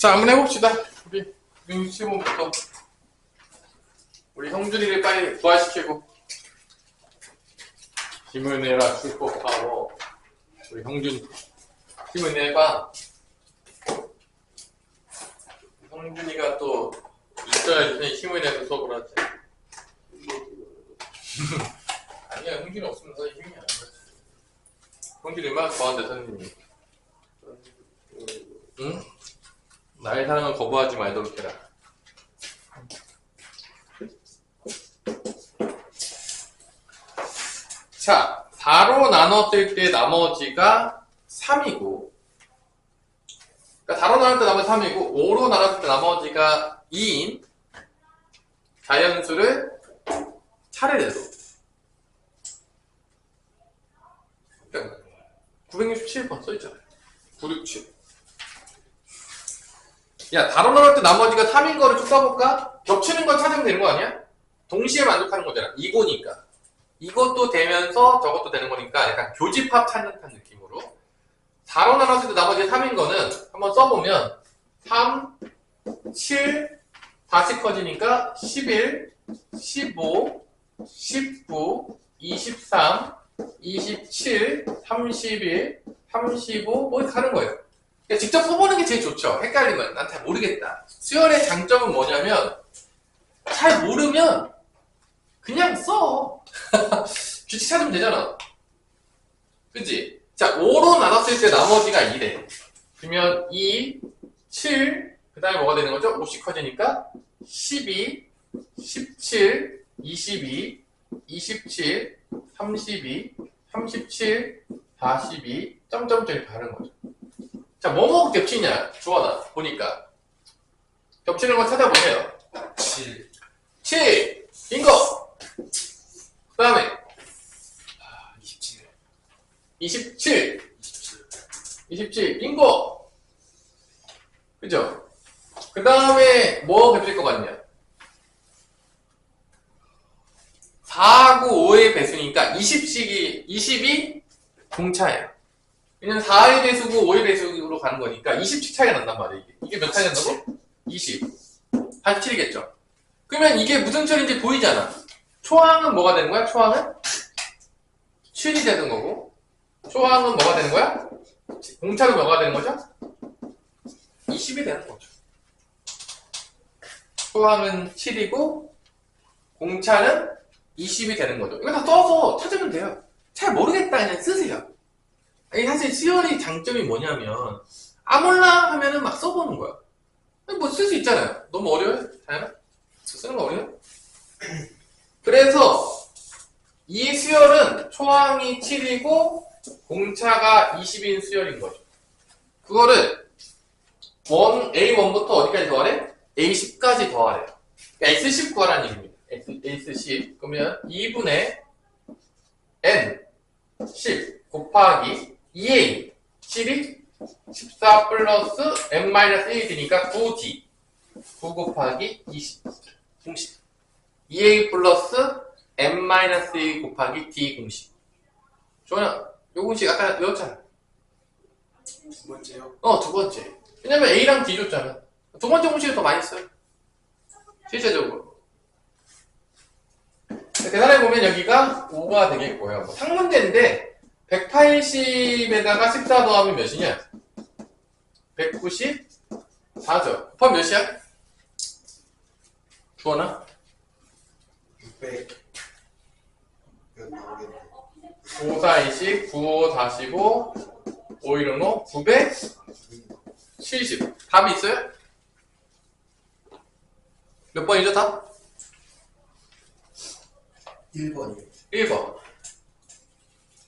자, 한번 해봅시다. 우리 윤시몬부터 우리 형준이를 빨리 부활시키고 힘을 내라 슈퍼파워. 우리 형준 힘을 내봐. 형준이가 또 있어야지 힘을 내서 수업을 하지. 아니야, 형준이 없으면 선생님 힘이 안 나. 형준이 얼마나 좋아한대 선생님이. 응? 나의 사랑을 거부하지 말도록 해라. 자, 4로 나눴을 때 나머지가 3이고, 그러니까 4로 나눴을 때 나머지 3이고 5로 나눴을 때 나머지가 2인 자연수를 차례대로 967번 써있잖아요. 967. 야, 4로 나눌 때 나머지가 3인 거를 쭉 써볼까? 겹치는 걸 찾으면 되는 거 아니야? 동시에 만족하는 거잖아. 이거니까. 이것도 되면서 저것도 되는 거니까 약간 교집합 찾는 듯한 느낌으로 4로 나눴을 때 나머지 3인 거는 한번 써보면 3, 7, 다시 커지니까 11, 15, 19, 23, 27, 31, 35 뭐 이렇게 하는 거예요. 그러니까 직접 써보는 게 제일 좋죠. 헷갈리면 난 잘 모르겠다. 수열의 장점은 뭐냐면 잘 모르면 그냥 써. 규칙 찾으면 되잖아. 그치? 자, 5로 나눴을 때 나머지가 2래. 그러면 2, 7, 그 다음에 뭐가 되는 거죠? 50 커지니까 12, 17, 22, 27, 32, 37, 42, 점점점 이렇게 하는 거죠. 자, 뭐뭐 겹치냐? 주원아, 보니까. 겹치는 거 찾아보세요. 7. 7! 빙고! 그 다음에 27. 27! 27, 빙고! 그죠? 그 다음에 뭐 겹칠 것 같냐? 4하고 5의 배수니까 20이 공차예요. 왜냐면 4의 배수고 5의 배수로 가는 거니까 20씩 차이가 난단 말이에요. 이게 몇 차이 난다고? 20. 87이겠죠? 그러면 이게 무슨 철인지 보이잖아. 초항은 뭐가 되는 거야? 초항은 7이 되는 거고, 초항은 뭐가 되는 거야? 공차는 뭐가 되는 거죠? 20이 되는 거죠. 초항은 7이고 공차는 20이 되는 거죠. 이거 다 써서 찾으면 돼요. 잘 모르겠다 그냥 쓰세요. 아니, 사실 수열의 장점이 뭐냐면 아몰라 하면은 막 써보는 거야. 뭐 쓸 수 있잖아요. 너무 어려워요? 자연아? 쓰는 거 어려워요? 그래서 이 수열은 초항이 7이고 공차가 20인 수열인 거죠. 그거를 A1부터 어디까지 더하래? A10까지 더하래요. 그러니까 S10 구하라는 얘기입니다. S10. 그러면 2분의 N10 곱하기 2A 12 14 플러스 N-1이 되니까 9D 9 곱하기 20 공식 2A 플러스 N-1 곱하기 D 공식. 좋아요. 요 공식 아까 외웠잖아. 두 번째요? 두 번째. 왜냐면 A랑 D 줬잖아. 두 번째 공식을 더 많이 써요. 실제적으로. 계산해보면 여기가 5가 되겠고요. 뭐 상문제인데 180에다가 14 더하면 몇이냐? 194죠. 곱하면 몇이야? 주원아? 600. 몇 나오겠네. 5, 4, 20, 9, 5, 45, 5, 1, 5, 970. 답이 있어요? 몇 번이죠, 답? 1번이요. 1번.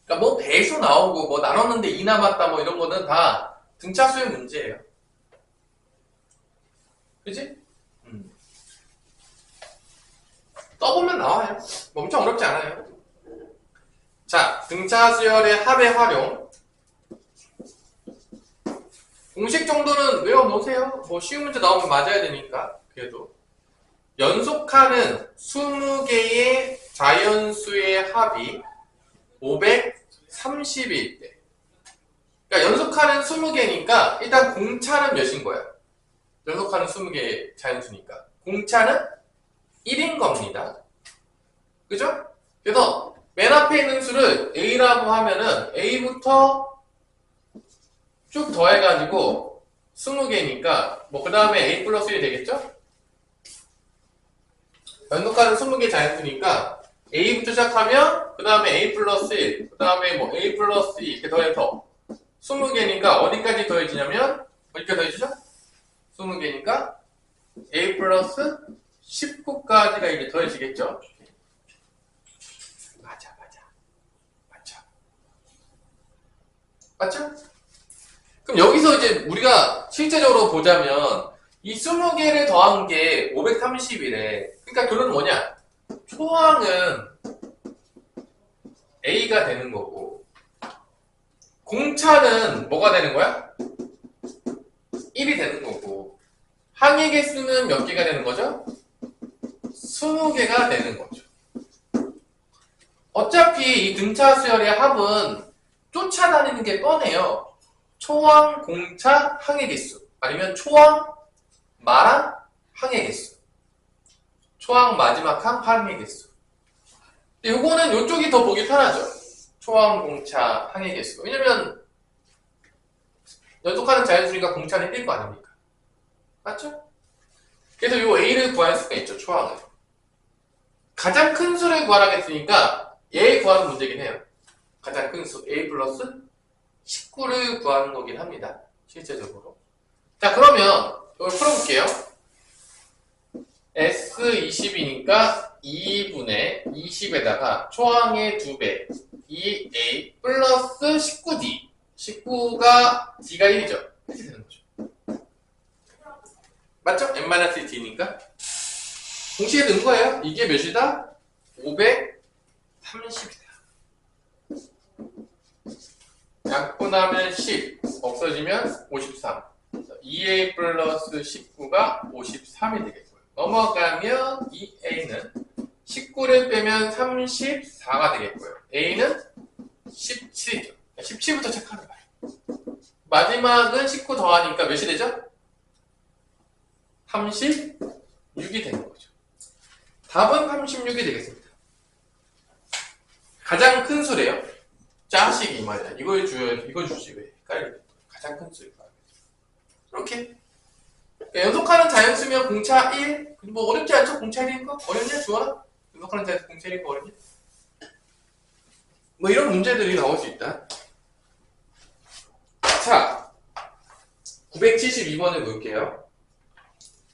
그러니까 뭐 배수 나오고 뭐 나눴는데 2 남았다 뭐 이런 거는 다 등차수의 문제예요. 그치? 떠보면 나와요. 뭐 엄청 어렵지 않아요. 자, 등차수열의 합의 활용. 공식 정도는 외워놓으세요. 뭐 쉬운 문제 나오면 맞아야 되니까. 그래도 연속하는 20개의 자연수의 합이 530일 때. 그러니까 연속하는 20개니까 일단 공차는 몇인 거야? 연속하는 20개의 자연수니까. 공차는 1인 겁니다. 그죠? 그래서 맨 앞에 있는 수를 A라고 하면은 A부터 쭉 더해가지고 20개니까 뭐 그 다음에 A 플러스 1이 되겠죠? 연속하는 20개 자연수니까 A부터 시작하면 그 다음에 A 플러스 1, 그 다음에 뭐 A 플러스 2 이렇게 더해서 20개니까 어디까지 더해지냐면 어디까지 더해지죠? 20개니까 A 플러스 19까지가 이제 더해지겠죠? 맞아. 맞죠? 그럼 여기서 이제 우리가 실제적으로 보자면 이 20개를 더한 게 530이래. 그러니까 결론은 뭐냐? 초항은 A가 되는 거고 공차는 뭐가 되는 거야? 1이 되는 거고 항의 개수는 몇 개가 되는 거죠? 20개가 되는 거죠. 어차피 이 등차 수열의 합은 쫓아다니는 게 뻔해요. 초항, 공차, 항의 개수 아니면 초항, 말항, 항의 개수 초항, 마지막 항, 항의 개수 요거는 요쪽이 더 보기 편하죠. 초항, 공차, 항의 개수 왜냐면 연속하는 자연수니까 공차는 1일 거 아닙니까? 맞죠? 그래서 요 A를 구할 수가 있죠. 초항을 가장 큰 수를 구하라고 했으니까 얘 구하는 문제긴 해요. 가장 큰 수 A 플러스 19를 구하는 거긴 합니다. 실제적으로. 자 그러면 이걸 풀어볼게요. S20이니까 2분의 20에다가 초항의 2배 2A 플러스 19D 19가 D가 1이죠. 이렇게 되는 거죠. 맞죠? n-d니까 공식에 넣은 거예요. 이게 몇이다? 530이다. 약분하면 10 없어지면 53 2A 플러스 19가 53이 되겠고요. 넘어가면 이 A는 19를 빼면 34가 되겠고요. A는 17이죠. 17부터 체크하는 거예요. 마지막은 19 더하니까 몇이 되죠? 36이 되는 거죠. 답은 36이 되겠습니다. 가장 큰 수래요. 자식이 이 말이야. 이걸 주지 왜 헷갈리게. 가장 큰 수일 거야. 이렇게 연속하는 자연수면 공차 1. 뭐 어렵지 않죠? 공차 1인 거? 어렵냐? 좋아? 연속하는 자연수 공차 1인 거 어렵냐? 뭐 이런 문제들이 나올 수 있다. 자, 972번을 볼게요.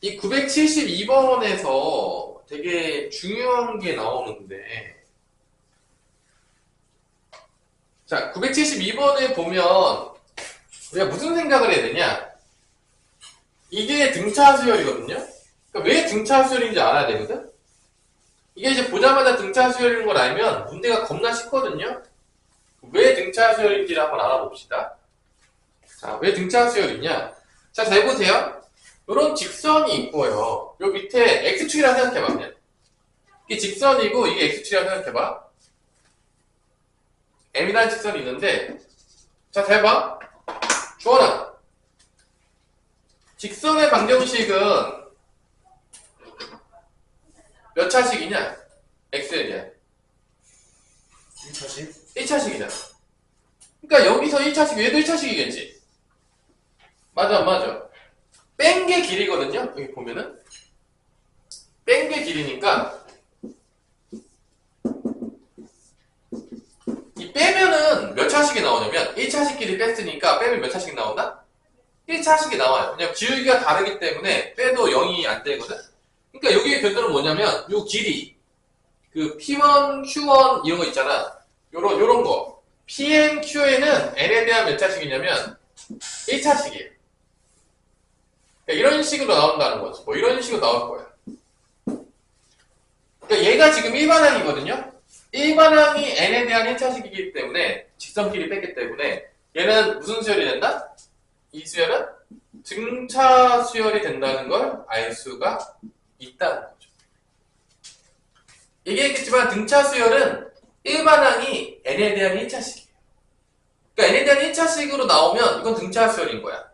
이 972번에서 되게 중요한 게 나오는데 자, 972번을 보면 우리가 무슨 생각을 해야 되냐? 이게 등차 수열이거든요? 그러니까 왜 등차 수열인지 알아야 되거든? 이게 이제 보자마자 등차 수열인 걸 알면 문제가 겁나 쉽거든요? 왜 등차 수열인지를 한번 알아봅시다. 자, 왜 등차 수열이냐? 자, 잘 보세요. 이런 직선이 있고요. 요 밑에 X축이라고 생각해봐, 그냥. 이게 직선이고 이게 X축이라고 생각해봐. M이라는 직선이 있는데 자, 잘 봐. 주원아. 직선의 방정식은 몇 차식이냐? XL이야. 1차식? 1차식이잖아. 그러니까 여기서 1차식, 얘도 1차식이겠지? 맞아, 안 맞아? 뺀 게 길이거든요? 여기 보면은. 뺀 게 길이니까 이 빼면은 몇 차식이 나오냐면 1차식끼리 뺐으니까 빼면 몇 차식이 나온다? 1차식이 나와요. 왜냐면 기울기가 다르기 때문에 빼도 0이 안 되거든? 그러니까 여기의 결론은 뭐냐면 요 길이 그 P1, Q1 이런 거 있잖아. 요런 거 Pn, Qn은 N에 대한 몇 차식이냐면 1차식이에요. 그러니까 이런 식으로 나온다는 거지. 뭐 이런 식으로 나올 거야. 그러니까 얘가 지금 일반항이거든요? 일반항이 N에 대한 1차식이기 때문에 직선끼리 뺐기 때문에 얘는 무슨 수열이 된다? 이 수열은 등차 수열이 된다는 걸 알 수가 있다는 거죠. 얘기했겠지만 등차 수열은 일반항이 N에 대한 1차식이에요. 그러니까 N에 대한 1차식으로 나오면 이건 등차 수열인 거야.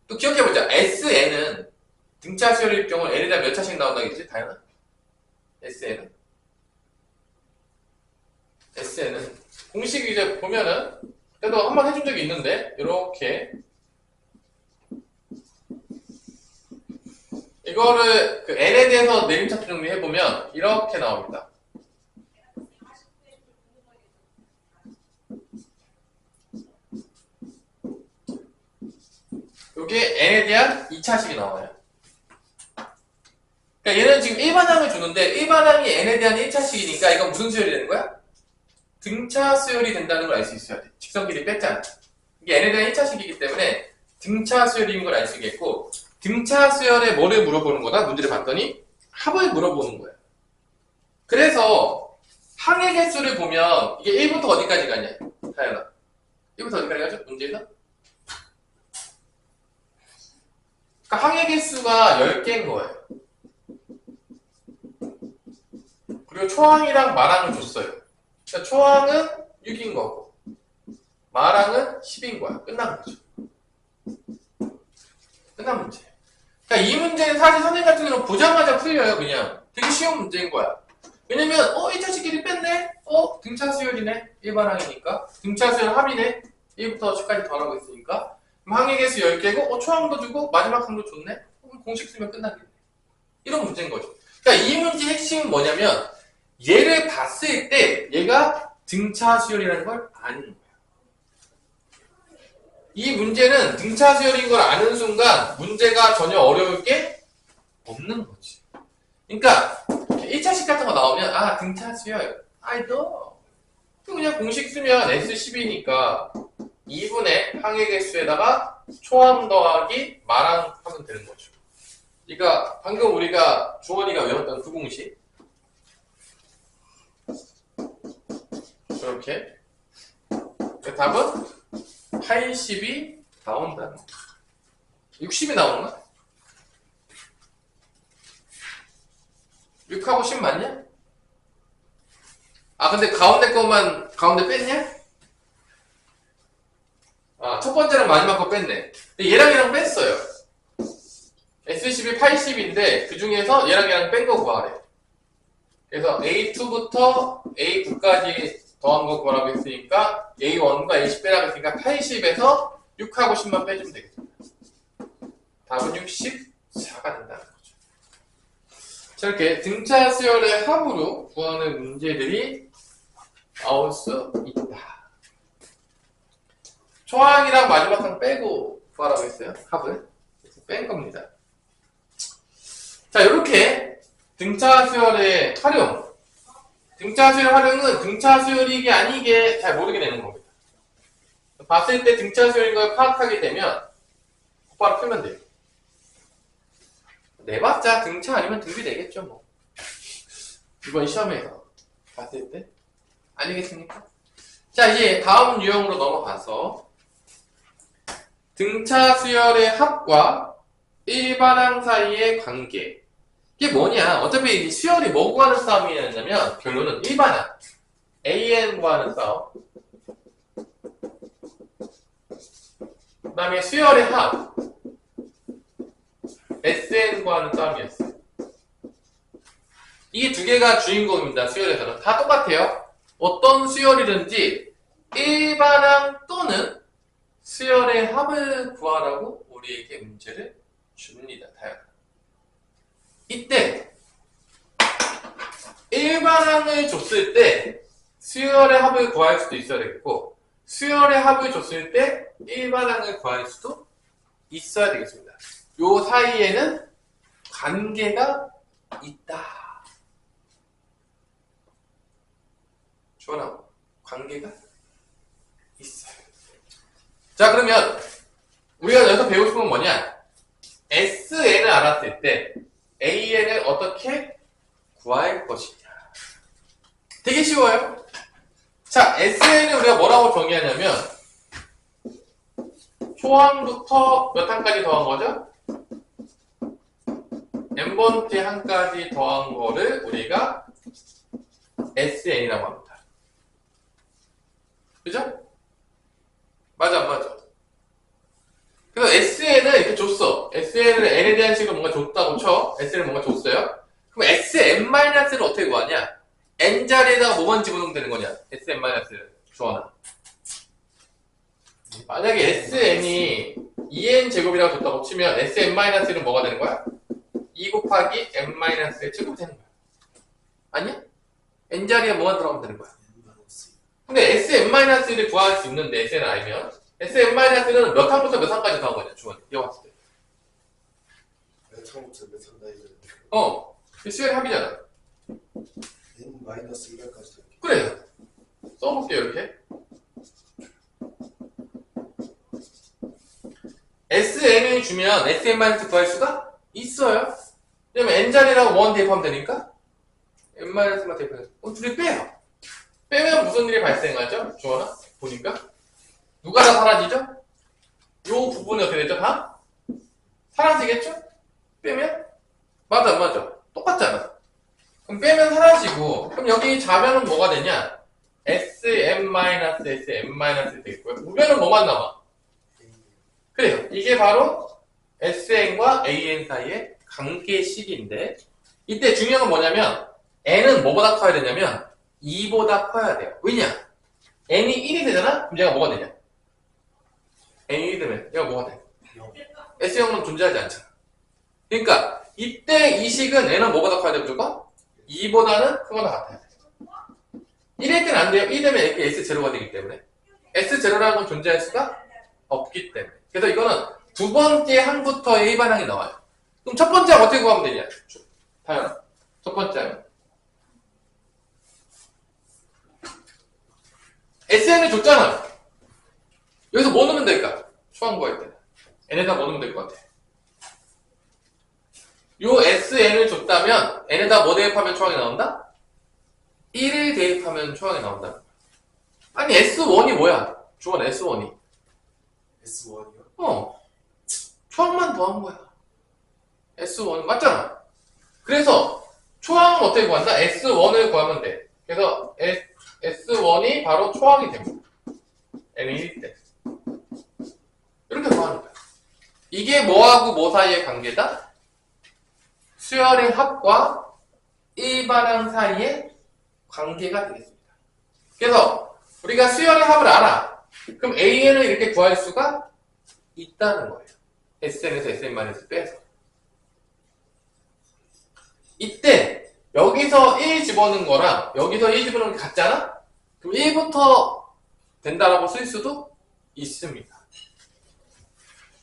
또 기억해보자. SN은 등차 수열일 경우 n에 대한 몇 차씩 나온다겠지? 다현아? SN은 공식 이제 보면은 그래도 한번 해준 적이 있는데 이렇게 이거를 그 n에 대해서 내림차트 정리해보면 이렇게 나옵니다. 이게 n에 대한 2차식이 나와요. 그러니까 얘는 지금 일반항을 주는데 일반항이 n에 대한 1차식이니까 이건 무슨 수열이 되는 거야? 등차 수열이 된다는 걸 알 수 있어야 돼. 직선 길이 뺐잖아. 이게 n에 대한 1차식이기 때문에 등차 수열인 걸 알 수 있겠고 등차 수열에 뭐를 물어보는 거다? 문제를 봤더니 합을 물어보는 거야. 그래서 항의 개수를 보면 이게 1부터 어디까지 가냐? 다현아. 1부터 어디까지 가죠? 문제에서? 그러니까 항의 개수가 10개인 거예요. 그리고 초항이랑 마랑을 줬어요. 그러니까 초항은 6인 거고 마랑은 10인 거야. 끝난 거죠. 끝난 문제. 그러니까 이 문제는 사실 선생님 같은 경우는 보자마자 풀려요. 그냥 되게 쉬운 문제인 거야. 왜냐면 1차식끼리 뺐네? 등차 수열이네? 일반항이니까 등차 수열 합이네? 1부터 10까지 더하고 있으니까 항의 개수 10개고 초항도 주고 마지막 항도 줬네? 공식 쓰면 끝나겠네. 이런 문제인 거죠. 그러니까 이 문제의 핵심은 뭐냐면 얘를 봤을 때 얘가 등차 수열이라는 걸 아는 거야. 이 문제는 등차 수열인 걸 아는 순간 문제가 전혀 어려울 게 없는 거지. 그러니까 1차식 같은 거 나오면 등차 수열 알죠? 그냥 공식 쓰면 S10이니까 2분의 항의 개수에다가 초항 더하기 마랑 하면 되는 거죠. 그러니까 방금 우리가 주원이가 외웠던 그 공식 이렇게 그 답은 80이 나온다는 거. 60이 나오나? 6하고 10 맞냐? 근데 가운데 것만 가운데 뺐냐? 첫 번째랑 마지막 거 뺐네. 근데 얘랑 뺐어요. S10이 80인데 그 중에서 얘랑 뺀 거 구하래. 그래서 A2부터 A9까지 더한 거 구하라고 했으니까 A1과 A10 빼라고 했으니까 80에서 6하고 10만 빼주면 되겠습니다. 답은 64가 된다는 거죠. 자, 이렇게 등차 수열의 합으로 구하는 문제들이 나올 수 있다. 초항이랑 마지막 항 빼고 구하라고 했어요. 합을. 그래서 뺀 겁니다. 자, 이렇게 등차 수열의 활용. 등차 수열 활용은 등차 수열이게 아니게 잘 모르게 되는 겁니다. 봤을 때 등차 수열인 걸 파악하게 되면 곧바로 풀면 돼요. 내봤자 등차 아니면 등비 되겠죠, 뭐. 이번 시험에서 봤을 때. 아니겠습니까? 자, 이제 다음 유형으로 넘어가서 등차 수열의 합과 일반항 사이의 관계. 이게 뭐냐? 어차피 수열이 뭐 구하는 싸움이냐면 결론은 일반항 AN 구하는 싸움. 그 다음에 수열의 합 SN 구하는 싸움이었어요. 이게 두 개가 주인공입니다. 수열에서는 다 똑같아요. 어떤 수열이든지 일반항 또는 수열의 합을 구하라고 우리에게 문제를 줍니다. 다양한. 이때 일반항을 줬을 때 수열의 합을 구할 수도 있어야 되겠고 수열의 합을 줬을 때 일반항을 구할 수도 있어야 되겠습니다. 요 사이에는 관계가 있다. 주원아, 관계가 있어요. 자, 그러면 우리가 여기서 배우고 싶은 건 뭐냐? SN을 알았을 때 AN을 어떻게 구할 것이냐. 되게 쉬워요. 자, SN을 우리가 뭐라고 정의하냐면 초항부터 몇 항까지 더한 거죠? n번째 항까지 더한 거를 우리가 SN이라고 합니다. 그죠? 맞아, 안 맞아? 그래서 SN을 이렇게 줬어. SN을 n에 대한 식으로 뭔가 줬다 쳐. S를 뭔가 줬어요. 그럼 Sn-를 어떻게 구하냐? n 자리에다가 뭐만 집어넣으면 되는 거냐? Sn-를 주어나. 만약에 Sn이 2n 제곱이라고 줬다고 치면 Sn-는 뭐가 되는 거야? 2 곱하기 n-의 제곱 되는 거야. 아니야? n 자리에 뭐만 들어가면 되는 거야. 근데 Sn-를 구할 수 있는데 Sn을 알면 Sn-는 몇 항부터 몇 항까지 더한 거냐? 주원이. 이거 봤을 때. 몇 항부터 몇 항 나이 되는 수열의 합이잖아. n-1까지 돼. 그래. 써볼게요, 이렇게. Sn을 주면 Sn- 구할 수가 있어요. 왜냐면 n자리라고 1 대입하면 되니까 n-만 대입해서 둘이 빼요. 빼면 무슨 일이 발생하죠? 주원아? 보니까 누가 다 사라지죠? 요 부분이 어떻게 되죠? 다? 사라지겠죠? 빼면? 맞아, 맞아. 똑같잖아. 그럼 빼면 사라지고, 그럼 여기 자면은 뭐가 되냐? Sn-Sn- 되겠고요. 우변은 뭐만 남아? 그래요. 이게 바로 Sn과 An 사이의 관계식인데, 이때 중요한 건 뭐냐면, n은 뭐보다 커야 되냐면, 2보다 커야 돼요. 왜냐? n이 1이 되잖아? 그럼 얘가 뭐가 되냐? n이 1이 되면 얘가 뭐가 돼? S0은 존재하지 않잖아. 그러니까 이때 이 식은 n은 뭐보다 커야 돼 무조건? 2보다는 크거나 같아야 돼. 1일 때는 안 돼요. 1 되면 이렇게 S0가 되기 때문에 S0라는 건 존재할 수가 없기 때문에. 그래서 이거는 두 번째 항부터의 일반항이 나와요. 그럼 첫 번째 항 어떻게 구하면 되냐? 다현아. 첫 번째 항. SN을 줬잖아. 여기서 뭐 넣으면 될까? 초항 구할 때. n에다 뭐 넣으면 될 것 같아? 요 SN을 줬다면 n에다 뭐 대입하면 초항이 나온다? 1을 대입하면 초항이 나온다. 아니 S1이 뭐야? 주원 S1이. S1이요? 초항만 더한 거야. S1 맞잖아. 그래서 초항은 어떻게 구한다? S1을 구하면 돼. 그래서 S1이 바로 초항이 됩니다. n이 1일 때. 이렇게 구하는 거야. 이게 뭐하고 뭐 사이의 관계다? 수열의 합과 일반항 사이의 관계가 되겠습니다. 그래서 우리가 수열의 합을 알아. 그럼 AN을 이렇게 구할 수가 있다는 거예요. SN에서 SN- 빼서. 이때 여기서 1 집어넣은 거랑 여기서 1 집어넣은 게 같잖아? 그럼 1부터 된다라고 쓸 수도 있습니다.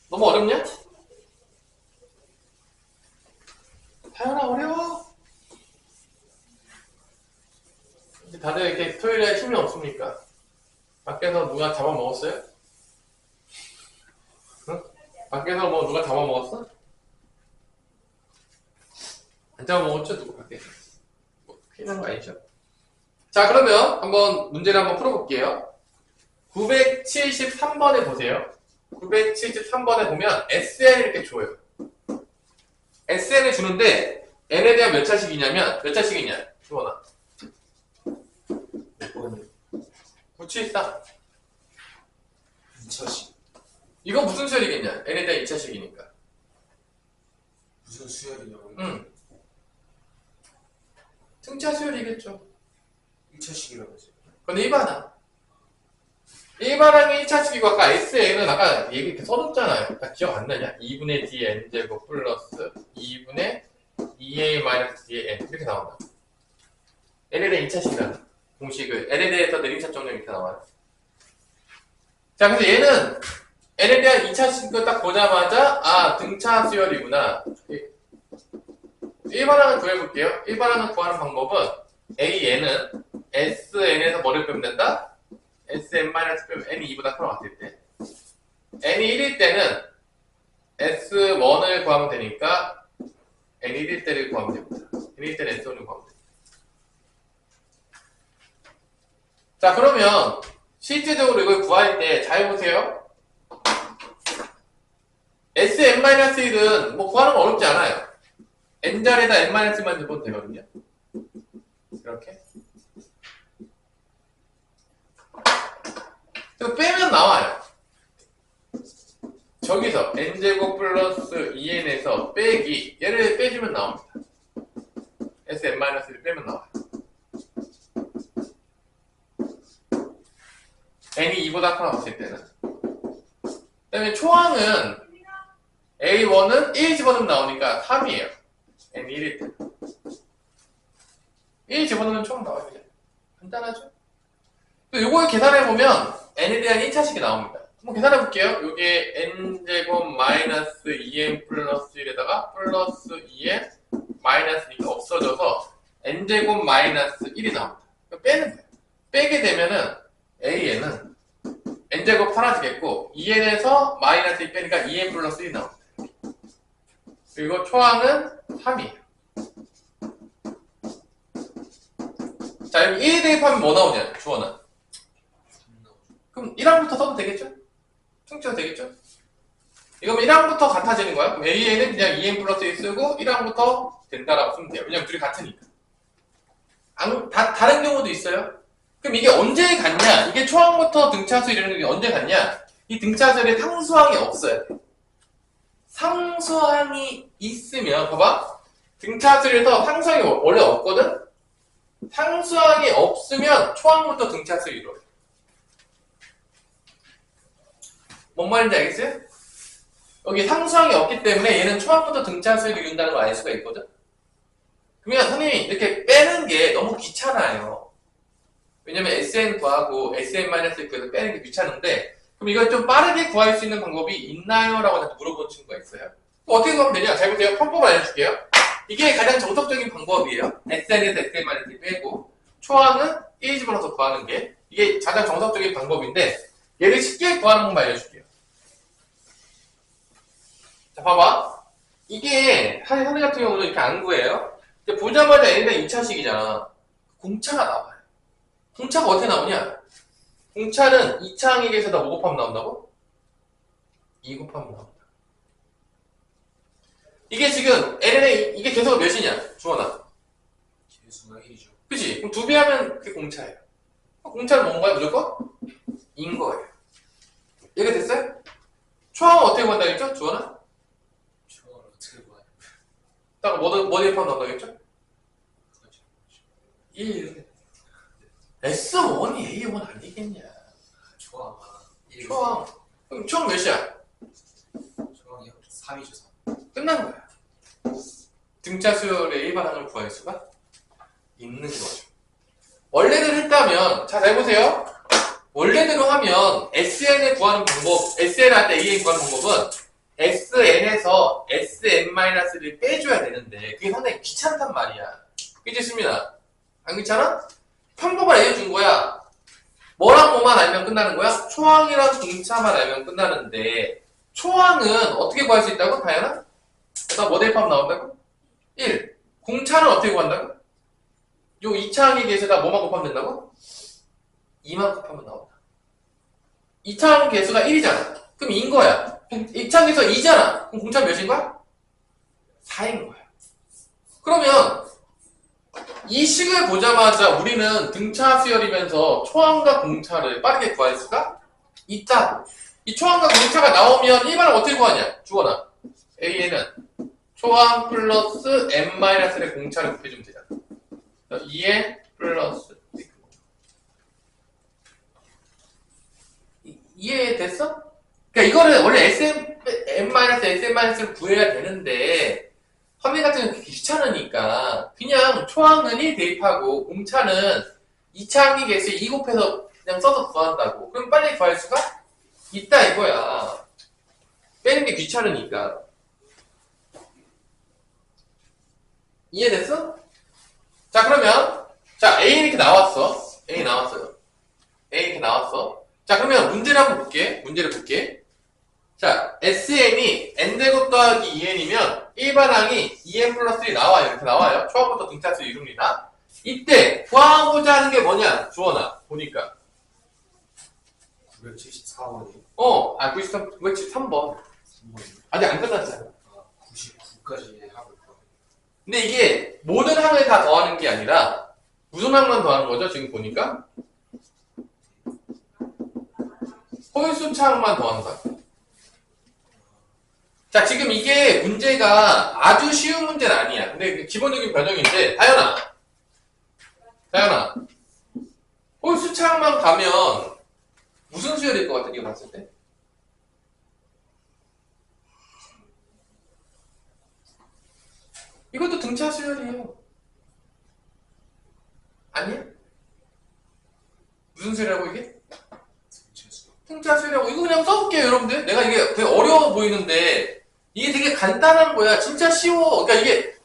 너무 어렵냐? 다현아 어려워. 다들 이렇게 토요일에 힘이 없습니까? 밖에서 누가 잡아먹었어요? 응? 밖에서 뭐 누가 잡아먹었어? 안 잡아먹었죠? 누구 밖에서? 뭐 큰일 난 거 아니죠? 자 그러면 한번 문제를 한번 풀어볼게요. 973번에 보세요. 973번에 보면 SN 이렇게 줘요. SN을 주는데 n에 대한 몇 차식이냐면 몇 차식이냐? 주원아. 몇 번이요? 973. 2차식. 이거 무슨 수열이겠냐? n에 대한 2차식이니까. 무슨 수열이냐고요? 등차 수열이겠죠. 1차식이라고 하죠. 근데 일반항. 일반항의 1차식이고 아까 SN은 아까 얘기 이렇게 써줬잖아요. 다 기억 안 나냐? 2분의 D의 N제곱 플러스 2분의 2A 마이너스 D의 N 이렇게 나온다. N에 대한 2차식이라는 공식을 N에 대해서 내림차 정리 이렇게 나와요. 자 그래서 얘는 N에 대한 2차식을 딱 보자마자 아 등차 수열이구나. 일반항을 구해볼게요. 일반항을 구하는 방법은 AN은 SN에서 뭐를 빼면 된다? Sn- 빼면 n이 2보다 크거나 같을 때 n이 1일 때는 S1을 구하면 되니까 n이 1일 때를 구하면 됩니다. n일 때는 S1을 구하면 됩니다. 자 그러면 실제적으로 이걸 구할 때 잘 보세요. Sn-1은 뭐 구하는 건 어렵지 않아요. n자리에다 n-만 집어도 되거든요. 이렇게 그래서 빼면 나와요. 저기서 n제곱 플러스 2n에서 빼기 얘를 빼주면 나옵니다. sn-1을 빼면 나와요. n이 2보다 크거나 같을 때는. 그 다음에 초항은 a1은 1 집어넣으면 나오니까 3이에요. n이 1일 때. 1 집어넣으면 총 나와요. 그냥. 간단하죠? 요걸 계산해보면 n에 대한 1차식이 나옵니다. 한번 계산해볼게요. 요게 n제곱 마이너스 2n 플러스 1에다가 플러스 2n 마이너스 2가 없어져서 n제곱 마이너스 1이 나옵니다. 빼는 거예요. 빼게 되면은 a는 n제곱 사라지겠고 2n에서 마이너스 2 빼니까 2n 플러스 1이 나옵니다. 그리고 초항은 3이에요. 자, 여기 1 대입하면 뭐 나오냐? 주어는. 그럼 1항부터 써도 되겠죠? 통째로 되겠죠? 이거면 1항부터 같아지는 거야. 그럼 a에는 그냥 2n 플러스 1 쓰고 1항부터 된다라고 쓰면 돼요. 왜냐면 둘이 같으니까. 다른 경우도 있어요. 그럼 이게 언제 같냐? 이게 초항부터 등차수 이러는 게 언제 같냐? 이 등차수에 상수항이 없어야 돼. 상수항이 있으면, 봐봐. 등차수에서 상수항이 원래 없거든? 상수항이 없으면 초항부터 등차수를 이루어요. 뭔 말인지 알겠어요? 여기 상수항이 없기 때문에 얘는 초항부터 등차수를 이룬다는 걸 알 수가 있거든? 그러면 선생님이 이렇게 빼는 게 너무 귀찮아요. 왜냐면 SN 구하고 SN-1 구해서 빼는 게 귀찮은데, 그럼 이걸 좀 빠르게 구할 수 있는 방법이 있나요? 라고 나한테 물어본 친구가 있어요. 어떻게 구하면 되냐? 잘 보세요. 편법 알려줄게요. 이게 가장 정석적인 방법이에요. SN에서 SN-1 빼고, 초항은 1 집어넣어서 구하는 게, 이게 가장 정석적인 방법인데, 얘를 쉽게 구하는 방법 알려줄게요. 자, 봐봐. 이게, 사실 선생 같은 경우는 이렇게 안 구해요. 근데 보자마자 n이랑 2차식이잖아. 공차가 나와요. 공차가 어떻게 나오냐? 공차는 2차항에게서 다 5 곱하면 나온다고? 2 곱하면 나온다. 이게 지금 n의 이게 계속 몇이냐? 주원아. 계수가 1이죠. 그치? 그럼 2배 하면 그게 공차예요. 공차는 뭔가요? 무조건? 인 거예요. 이해가 됐어요? 초항은 어떻게 구한다 했죠? 주원아? 초항을 어떻게 구하냐? 딱 뭐 대입하면 나온다겠죠? 1. S1이 A1 아니겠냐? 초항아 1. 초항. 그럼 초항 몇이야? 초항이 3이죠. 3. 끝난 거야. 등차수열의 일반항을 구할 수가 있는 거죠. 원래대로 했다면, 자, 잘 보세요. 원래대로 하면 SN을 구하는 방법, SN한테 AN 구하는 방법은 SN에서 SN-를 빼줘야 되는데, 그게 상당히 귀찮단 말이야. 그치, 수민아? 안 귀찮아? 편법을 알려준 거야. 뭐랑 뭐만 알면 끝나는 거야? 초항이랑 공차만 알면 끝나는데, 초항은 어떻게 구할 수 있다고? 다현아? 일단 뭐 대입하면 나온다고? 1. 공차는 어떻게 구한다고? 요 2차항에 계에다 뭐만 곱하면 된다고? 2만 곱하면 나온다. 2차항 개수가 1이잖아. 그럼 2인 거야. 2차항 개수가 2잖아. 그럼 공차 몇인 거야? 4인 거야. 그러면 이 식을 보자마자 우리는 등차 수열이면서 초항과 공차를 빠르게 구할 수가 있다. 이 초항과 공차가 나오면 일반을 어떻게 구하냐? 주원아. A에는 초항 플러스 n-의 공차를 곱해주면 되잖아. 2n 플러스 이해됐어? 그러니까 이거를 원래 SN-를 구해야 되는데 선생 같은 경우는 귀찮으니까 그냥 초항은 1 대입하고 공차는 2차항의 개수에 2 곱해서 그냥 써서 구한다고. 그럼 빨리 구할 수가 있다 이거야. 빼는 게 귀찮으니까. 이해됐어? 자, 그러면 자, A 이렇게 나왔어. A 나왔어요. A 이렇게 나왔어. 자, 그러면 문제를 한번 볼게. 문제를 볼게. 자, SN이 n제곱 더하기 2n이면 일반항이 2n 플러스 1이 나와요. 이렇게 나와요. 초항부터 등차수 이룹니다. 이때 구하고자 하는 게 뭐냐? 주원아, 보니까. 974원이 93, 973번. 3번이. 아직 안 끝났잖아. 99까지 하고 있고. 근데 이게 모든 항을 다 더하는 게 아니라 무슨 항만 더하는 거죠? 지금 보니까 홀수차 항만 더한다. 자, 지금 이게 문제가 아주 쉬운 문제는 아니야. 근데 그 기본적인 변형인데, 다현아, 홀수창만 가면 무슨 수열일 것 같아, 네가 봤을 때? 이것도 등차 수열이에요. 아니야? 무슨 수열이라고 이게? 등차 수열이라고. 이거 그냥 써볼게요, 여러분들. 내가 이게 되게 어려워 보이는데 이게 되게 간단한 거야. 진짜 쉬워. 그러니까 이게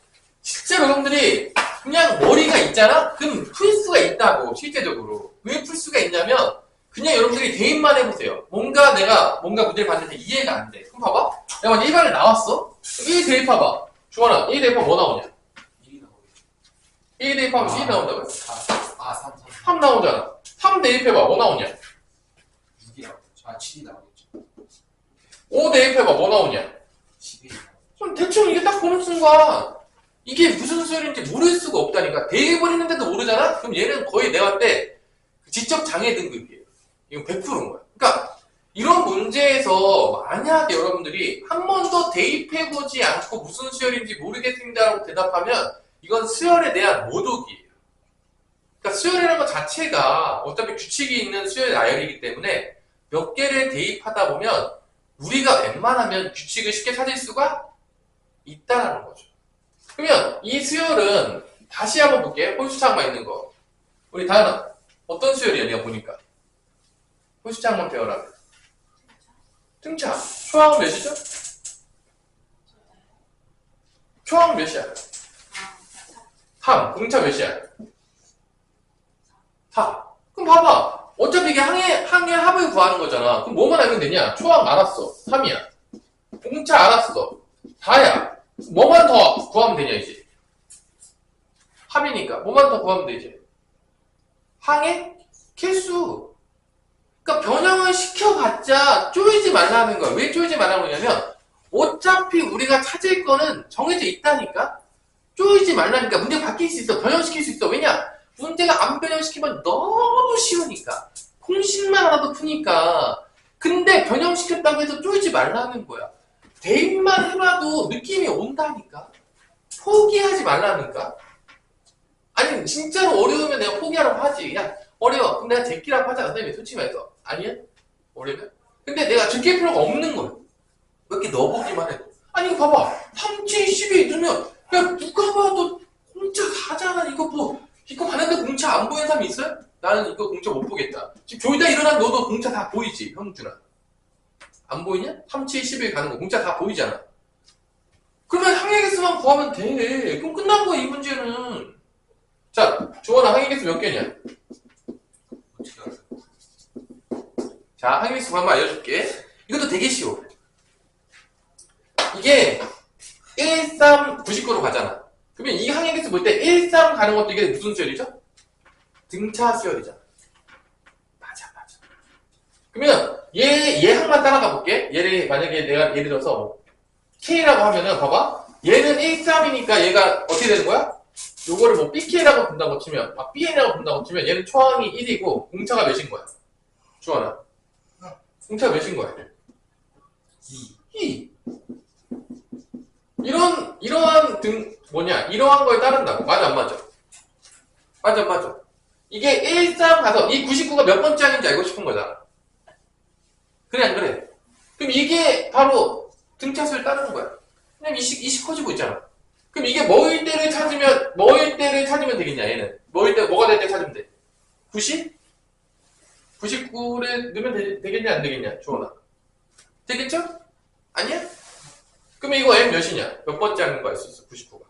실제로 여러분들이 그냥 머리가 있잖아? 그럼 풀 수가 있다고, 실제적으로. 왜 풀 수가 있냐면 그냥 여러분들이 대입만 해보세요. 뭔가 문제를 봤는데 이해가 안 돼. 그럼 봐봐. 내가 먼저 1반에 나왔어? 1 대입해봐. 주원아, 1 대입하면 뭐 나오냐? 1이 나오겠죠. 1 대입하면 1 나온다고요? 3 3 나오잖아. 3 대입해봐. 뭐 나오냐? 6이 나오겠죠. 7이 나오겠죠. 5 대입해봐. 뭐 나오냐? 11이 나오겠죠. 그럼 대충 이게 딱 보는 순간 이게 무슨 수열인지 모를 수가 없다니까. 대입을 했는데도 모르잖아? 그럼 얘는 거의 내가 볼 때 지적 장애 등급이에요. 이건 100%인 거야. 그러니까 이런 문제에서 만약에 여러분들이 한 번도 대입해보지 않고 무슨 수열인지 모르겠습니다라고 대답하면 이건 수열에 대한 모독이에요. 그러니까 수열이라는 것 자체가 어차피 규칙이 있는 수열 나열이기 때문에 몇 개를 대입하다 보면 우리가 웬만하면 규칙을 쉽게 찾을 수가 있다는 거죠. 그러면 이 수열은 다시 한번 볼게. 홀수창만 있는 거. 우리 다현아, 어떤 수열이야? 내가 보니까. 홀수창만 배워라. 등차. 초항 몇이죠? 초항 몇이야? 3. 등차 몇이야? 4. 그럼 봐봐. 어차피 이게 항의 합을 구하는 거잖아. 그럼 뭐만 알면 되냐? 초항 알았어. 3이야. 등차 알았어. 4야. 뭐만 더 구하면 되냐, 이제? 합이니까. 뭐만 더 구하면 되지? 항의 개수. 그러니까 변형을 시켜봤자 쪼이지 말라는 거야. 왜 쪼이지 말라는 거냐면 어차피 우리가 찾을 거는 정해져 있다니까? 쪼이지 말라니까. 문제가 바뀔 수 있어. 변형시킬 수 있어. 왜냐? 문제가 안 변형시키면 너무 쉬우니까. 공식만 하나도 푸니까. 근데 변형시켰다고 해서 쪼이지 말라는 거야. 대입만 해봐도 느낌이 온다니까? 포기하지 말라니까? 아니, 진짜로 어려우면 내가 포기하라고 하지. 그냥 어려워. 그럼 내가 제끼라고 하잖아. 선생님이 솔직히 말해서. 아니야? 어려면? 근데 내가 제낄 필요가 없는 거야. 이렇게 넣어보기만 해도. 아니, 이거 봐봐. 3, 7, 12 넣으면, 야, 누가 봐도 공짜 가잖아. 이거 봤는데 공짜 안 보이는 사람이 있어요? 나는 이거 공짜 못 보겠다. 지금 졸다 일어난 너도 공짜 다 보이지, 형준아. 안 보이냐? 3, 7, 11 가는 거 공짜 다 보이잖아. 그러면 항해개수만 구하면 돼. 그럼 끝난 거야, 이 문제는. 자, 조원아, 항해개수 몇 개냐? 어떻게 알아요? 자, 항해개수 한번 알려줄게. 이것도 되게 쉬워. 이게 1, 3, 99로 가잖아. 그러면 이 항해개수 볼 때 1, 3 가는 것도 이게 무슨 수열이죠? 등차 수열이잖아. 맞아. 그러면 얘 항만 따라가 볼게. 얘를 만약에 내가 예를 들어서 K라고 하면은 봐봐. 얘는 1, 3이니까 얘가 어떻게 되는 거야? 요거를 뭐 BK라고 본다고 치면, BN이라고 본다고 치면 얘는 초항이 1이고 공차가 몇인 거야? 주원아. 공차가 몇인 거야? 2. 이러한 이러한 거에 따른다고. 맞아, 안 맞아? 맞아. 이게 1, 3 가서 이 99가 몇 번째 항인지 알고 싶은 거잖아. 그래, 안 그래? 그럼 이게 바로 등차수를 따르는 거야. 그냥 이식 커지고 있잖아. 그럼 이게 뭐일 때를 찾으면 되겠냐, 얘는. 뭐가 될 때 찾으면 돼? 90? 99를 넣으면 되겠냐, 안 되겠냐, 주원아? 되겠죠? 아니야? 그러면 이거 M 몇이냐? 몇 번째 하는 거 알 수 있어, 99가.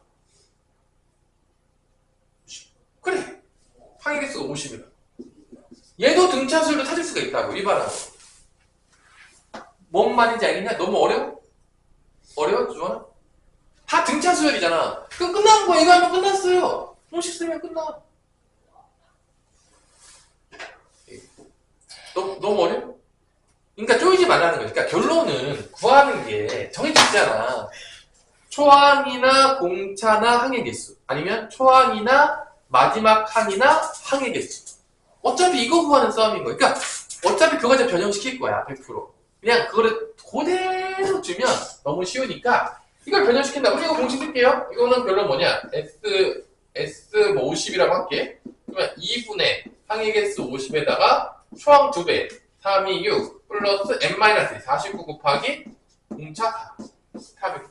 그래. 항해개수가 50이다. 얘도 등차수를 찾을 수가 있다고, 일반화로. 뭔 말인지 알겠냐? 너무 어려워? 어려워, 주원아? 다 등차 수열이잖아. 그럼 끝난 거야. 이거 하면 끝났어요. 공식 쓰면 끝나. 너무 어려워? 그러니까 쪼이지 말라는 거야. 그러니까 결론은 구하는 게 정해져 있잖아. 초항이나 공차나 항해개수. 아니면 초항이나 마지막 항이나 항해개수. 어차피 이거 구하는 싸움인 거야. 그러니까 어차피 그거 이제 변형시킬 거야. 100%. 그냥 그거를 그대로 주면 너무 쉬우니까 이걸 변형시킨다. 그럼 이거 공식 쓸게요. 이거는 결론 뭐냐? S 뭐 50이라고 할게. 그러면 2분의 항의개수 50에다가 초항 2배 3, 2, 6 플러스 n-1 49 곱하기 공차 400죠.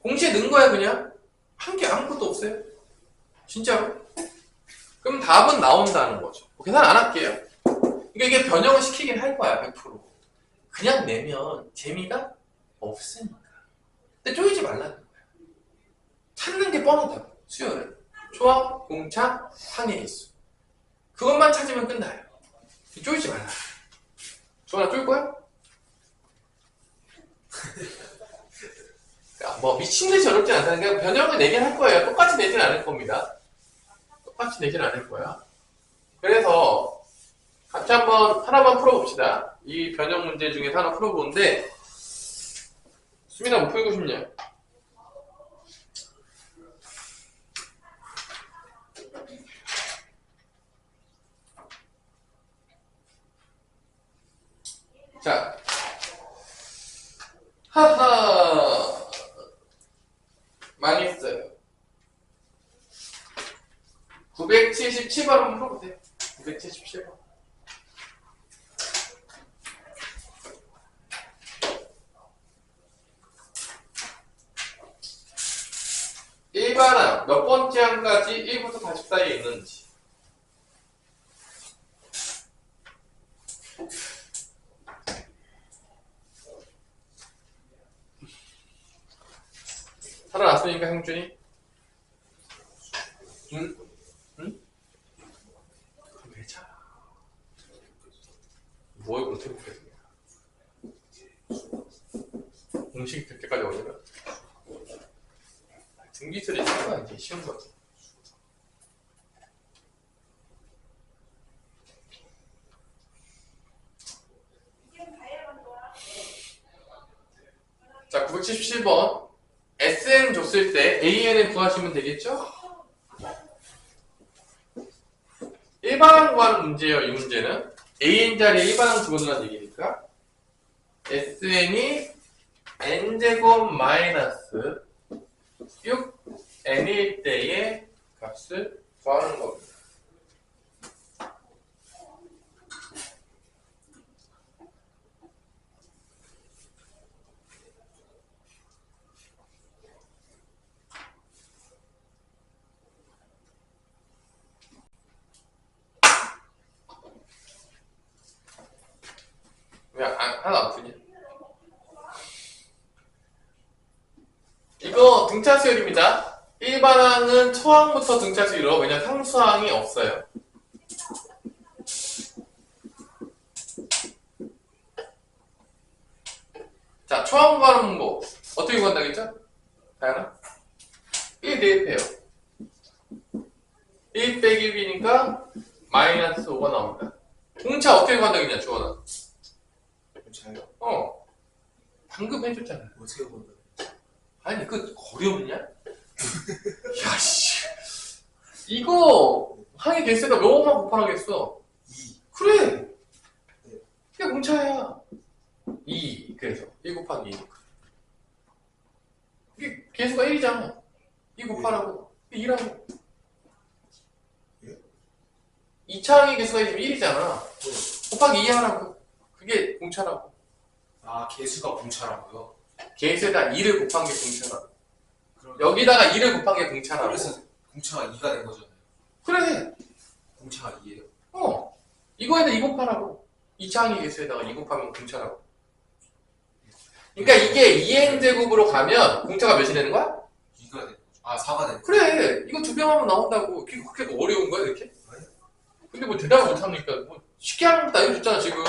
공시에 넣은 거야 그냥. 한 게 아무것도 없어요. 진짜로. 그럼 답은 나온다는 거죠. 계산 안 할게요. 그러니까 이게 변형을 시키긴 할 거야 100%. 그냥 내면 재미가 없으니까. 근데 쪼이지 말라는 거야. 찾는 게 뻔하다고. 수요는 초항, 공차, 항의개수. 그것만 찾으면 끝나요. 쪼이지 말라. 조원아 쫄 거야? 뭐 미친듯이 어렵지 않다는 게 변형을 내긴 할 거예요. 똑같이 내진 않을 겁니다. 똑같이 내진 않을 거야. 그래서 같이 한번 하나만 풀어봅시다. 이 변형 문제 중에서 하나 풀어보는데 수민아 뭐 풀고 싶냐? 자, 하하 망했어요. 977번 한번 풀어보세요. 977번. 일반항 몇 번째 항까지 1부터 40 사이에 있는지. 살아났으니까 형준이? 응? 응? 왜 자? 뭐에 그렇게 못했냐? 공식 될 때까지 어디가? 등기술이 친거 아니지? 쉬운 거지. 자, 977번. SN 줬을 때 AN을 구하시면 되겠죠? 일반항 구하는 문제예요, 이 문제는. AN 자리에 일반항 집어넣으라는 얘기니까. SN이 n제곱 마이너스 6n일 때의 값을 구하는 겁니다. 왜 하나 안 푸냐? 이거 등차수열입니다. 일반항은 초항부터 등차수열로, 왜냐면 상수항이 없어요. 자, 초항 구하는 방법 어떻게 구한다겠죠? 다현아? 1 대입해요. 1 빼기 1이니까 마이너스 5가 나옵니다. 공차 어떻게 구한다겠냐, 주원아? 괜찮아요? 방금 해줬잖아. 어떻게 본다? 아니, 그 어렵냐? 야, 씨. 이거 항의 개수에다 몇만 곱하라겠어. 2. 그래. 이게 공차야. 2. 그래서 1 곱하기 2. 이게 개수가 1이잖아. 2 곱하라고. 2라고. 예? 2차 항의 개수가 1이잖아. 곱하기 2 하라고. 그게 공차라고. 아, 개수가 공차라고요? 개수에다 2를 곱한 게 공차라고. 그럼 여기다가 2를 곱한 게 공차라고. 그래서 공차가 2가 된 거잖아요. 그래. 공차가 2예요. 이거에다 2 곱하라고. 2차 항의 개수에다가 2 곱하면 공차라고. 그러니까 이게 2n제곱으로 가면 공차가 몇이 되는 거야? 2가 된 거죠. 아, 4가 된 거죠. 그래. 이거 두 병 하면 나온다고. 그게 그렇게 어려운 거야, 이렇게? 근데 뭐 대답을 못합니까? 뭐 쉽게 하는 것도 알려줬잖아, 지금.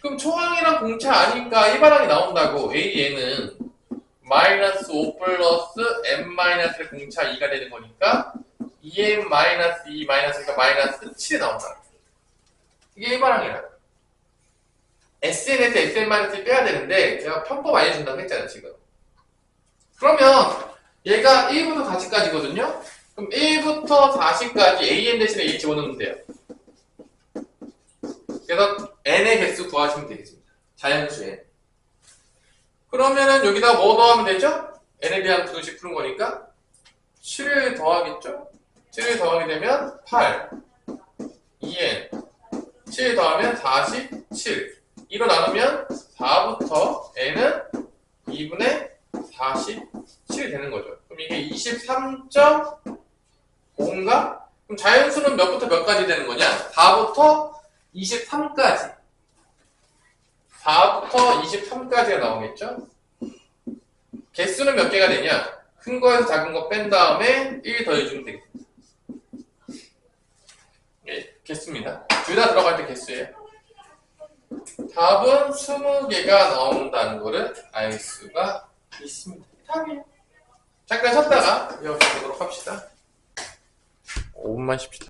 그럼 초항이랑 공차 아니까 일반항이 나온다고. AN은 마이너스 5 플러스 n-의 공차 2가 되는 거니까 2n 마이너스 2 마이너스니까 마이너스 7이 나온다. 이게 일반항이야. SN에서 SN-1을 빼야 되는데 제가 편법 알려준다고 했잖아, 지금. 그러면 얘가 1부터 40까지거든요? 그럼 1부터 40까지 AN 대신에 1 집어넣으면 돼요. 그래서 n의 개수 구하시면 되겠습니다. 자연수 n. 그러면은 여기다 뭐 더하면 되죠? n에 대한 수식 푸는 거니까 7을 더하겠죠? 7을 더하게 되면 8, 2n, 7 더하면 47. 2로 나누면 4부터 n은 2분의 47이 되는 거죠. 그럼 이게 23.5인가? 그럼 자연수는 몇부터 몇까지 되는 거냐? 4부터 23까지. 4부터 23까지가 나오겠죠? 개수는 몇 개가 되냐? 큰 거에서 작은 거 뺀 다음에 1 더해주면 되겠습니다. 예, 개수입니다. 둘 다 들어갈 때 개수예요. 답은 20개가 나온다는 거를 알 수가 있습니다. 답이에요. 잠깐 쉬었다가 이어서 보도록 합시다. 5분만 쉽시다.